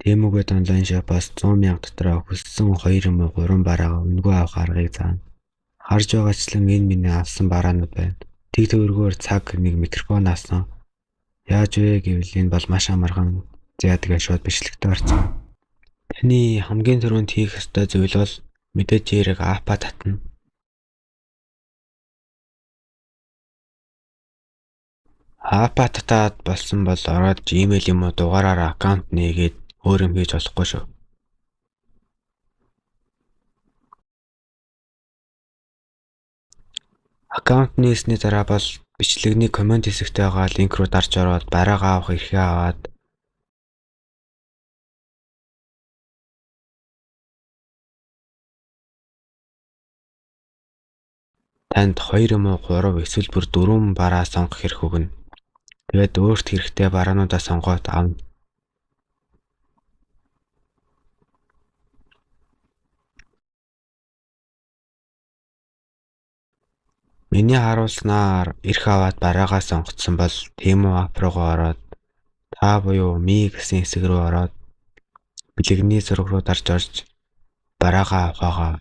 Тэмүгэд онлайн шопоос 100,000 дотроо хүссэн 2 юм уу 3 бараагаа үнэгүй авах аргыг заана. Харж байгаачлан энэ миний авсан бараанууд байна. Тэг төвөргөөр цаг нэг микрофон авсан. Яаж вэ гэвэл энэ бол маш амархан. Зяадаг шууд бичлэгтээ орсон. Таны хамгийн түрүүнд хийх ёстой зүйл бол мэдээж хэрэг аппа татна. Аппа татаад болсон бол ороод Gmail юм уу дугаараараа аккаунт нээгээд өөр юм хийж болохгүй шүү. Аккаунт нээсний дараа бол бичлэгний коммент хэсэгт байгаа линк руу дарж ороод бараагаа авах эрхээ аваад танд 2 юм уу 3 эсвэл бүр 4 бараа сонгох хэрэг өгнө. Тэгээд өөрт хэрэгтэй бараануудаа сонгоод авна. Миний харуулснаар эрх аваад бараагаа сонгоцсон бол Temu app руугаа ороод та буюу ми гэсэн хэсэг рүү ороод бэлэгний зураг руу дарж орж бараагаа авахаа.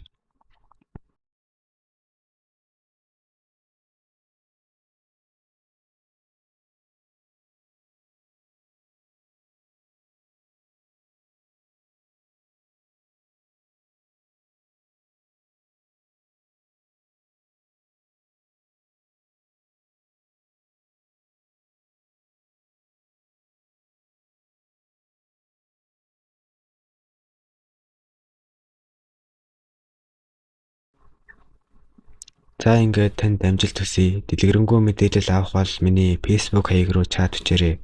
За ингээд танд амжилт хүсье. Дэлгэрэнгүй мэдээлэл авах бол миний Facebook хаяг руу чат бичээрэй.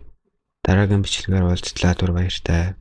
Дараагийн бичлэгээр уулзтлаа, түр баяртай.